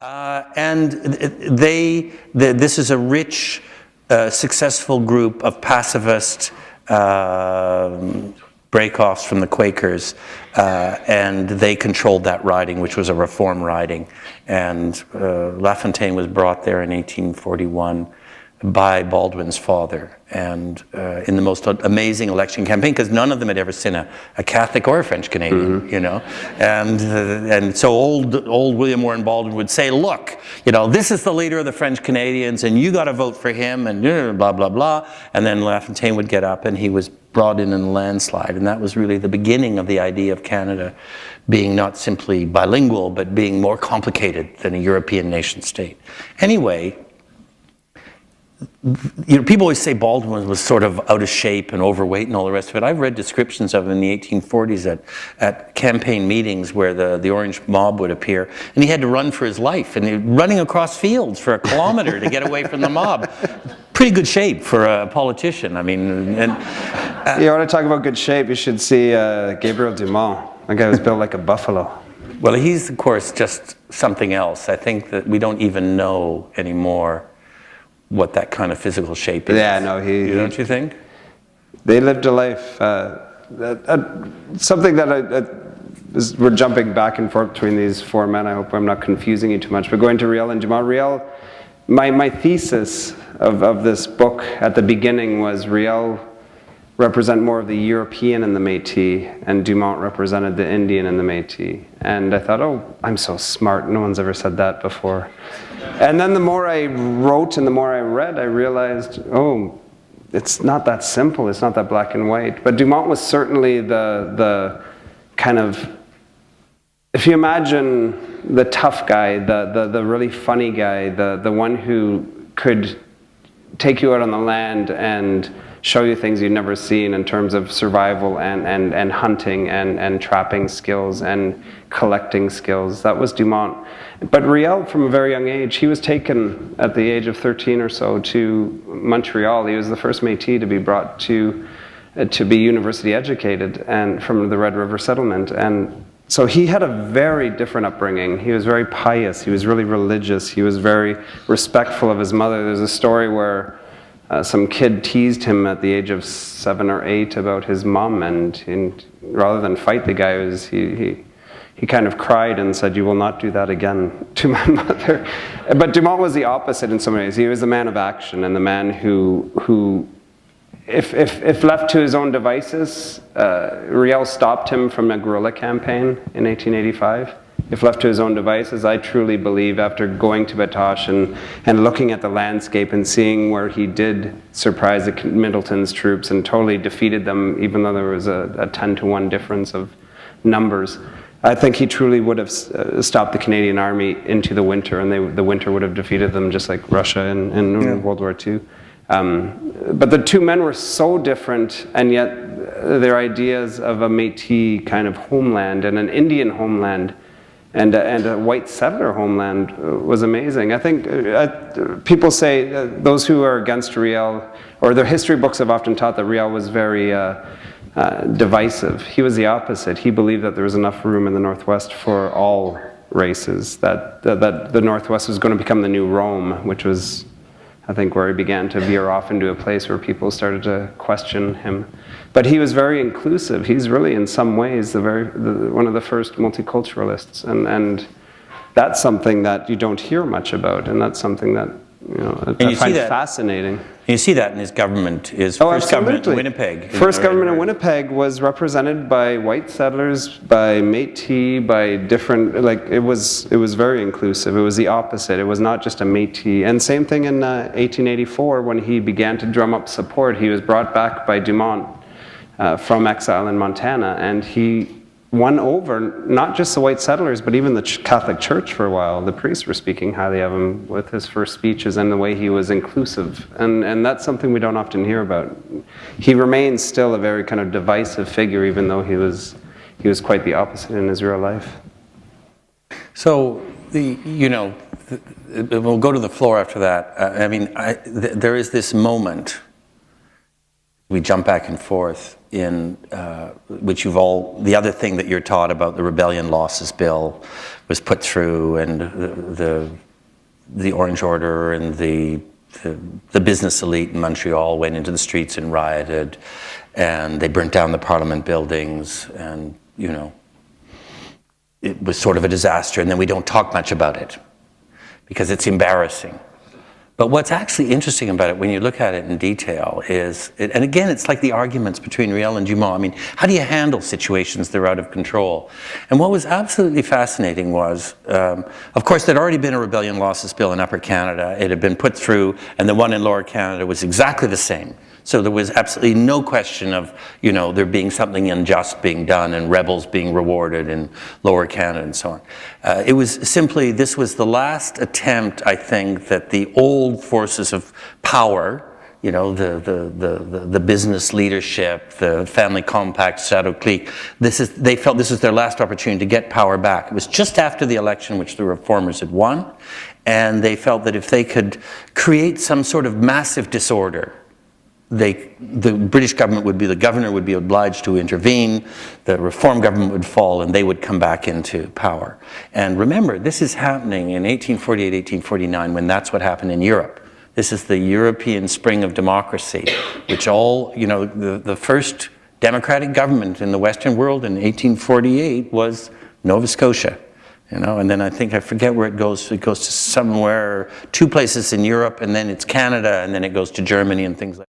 And this is a rich, successful group of pacifist break-offs from the Quakers, and they controlled that riding, which was a reform riding. And LaFontaine was brought there in 1841 by Baldwin's father, and in the most amazing election campaign, because none of them had ever seen a Catholic or a French Canadian, you know, and so old William Warren Baldwin would say, look, you know, this is the leader of the French Canadians, and you got to vote for him, and blah blah blah, and then LaFontaine would get up, and he was brought in a landslide, and that was really the beginning of the idea of Canada being not simply bilingual, but being more complicated than a European nation state. Anyway. You know, people always say Baldwin was sort of out of shape and overweight and all the rest of it. I've read descriptions of him in the 1840s at campaign meetings where the Orange mob would appear, and he had to run for his life, and he was running across fields for a kilometer to get away from the mob. Pretty good shape for a politician. I mean, and you want to talk about good shape? You should see Gabriel Dumont. That guy was built like a buffalo. Well, he's of course just something else. I think that we don't even know anymore what that kind of physical shape is. Yeah, no, don't you think? They lived a life. Something that we're jumping back and forth between these four men. I hope I'm not confusing you too much. But going to Riel and Dumont. Riel, my thesis of this book at the beginning was Riel represent more of the European and the Métis, and Dumont represented the Indian and the Métis. And I thought, oh, I'm so smart. No one's ever said that before. And then the more I wrote and the more I read, I realized, oh, it's not that simple. It's not that black and white. But Dumont was certainly the kind of, if you imagine the tough guy, the really funny guy, the one who could take you out on the land and show you things you've never seen in terms of survival and hunting and trapping skills and collecting skills. That was Dumont. But Riel, from a very young age, he was taken at the age of 13 or so to Montreal. He was the first Métis to be brought to be university educated and from the Red River settlement. And so he had a very different upbringing. He was very pious. He was really religious. He was very respectful of his mother. There's a story where some kid teased him at the age of 7 or 8 about his mom, and rather than fight the guy, he kind of cried and said, "You will not do that again to my mother." But Dumont was the opposite in some ways. He was the man of action and the man who if left to his own devices, Riel stopped him from a guerrilla campaign in 1885. If left to his own devices, I truly believe, after going to Batoche and looking at the landscape and seeing where he did surprise the Middleton's troops and totally defeated them, even though there was a 10-to-1 difference of numbers, I think he truly would have stopped the Canadian Army into the winter, and the winter would have defeated them, just like Russia in World War II. But the two men were so different, and yet their ideas of a Métis kind of homeland and an Indian homeland and a white settler homeland was amazing. I think people say, those who are against Riel, or their history books have often taught that Riel was very divisive. He was the opposite. He believed that there was enough room in the Northwest for all races, that the Northwest was going to become the new Rome, which was, I think, where he began to veer off into a place where people started to question him. But he was very inclusive. He's really, in some ways, one of the first multiculturalists, and that's something that you don't hear much about, and that's something that I find fascinating. You see that in his government, first government in Winnipeg. First government in Winnipeg was represented by white settlers, by Métis, by different, it was very inclusive. It was the opposite. It was not just a Métis. And same thing in 1884 when he began to drum up support. He was brought back by Dumont from exile in Montana, and he won over not just the white settlers, but even the Catholic Church for a while. The priests were speaking highly of him with his first speeches and the way he was inclusive. And that's something we don't often hear about. He remains still a very kind of divisive figure, even though he was quite the opposite in his real life. So, we'll go to the floor after that. There is this moment we jump back and forth in which the other thing that you're taught about the Rebellion Losses Bill was put through, and the Orange Order and the business elite in Montreal went into the streets and rioted, and they burnt down the Parliament buildings, and it was sort of a disaster, and then we don't talk much about it because it's embarrassing. But what's actually interesting about it when you look at it in detail is, and again, it's like the arguments between Riel and Dumont. I mean, how do you handle situations that are out of control? And what was absolutely fascinating was, of course, there'd already been a Rebellion Losses Bill in Upper Canada. It had been put through, and the one in Lower Canada was exactly the same. So there was absolutely no question of, there being something unjust being done and rebels being rewarded in Lower Canada and so on. It was simply, this was the last attempt, I think, that the old forces of power, the business leadership, the family compact, shadow clique, they felt this was their last opportunity to get power back. It was just after the election which the Reformers had won, and they felt that if they could create some sort of massive disorder, the British government the governor would be obliged to intervene, the Reform government would fall, and they would come back into power. And remember, this is happening in 1848, 1849, when that's what happened in Europe. This is the European spring of democracy, which the first democratic government in the Western world in 1848 was Nova Scotia. And then I forget where it goes. It goes to somewhere, two places in Europe, and then it's Canada, and then it goes to Germany and things like that.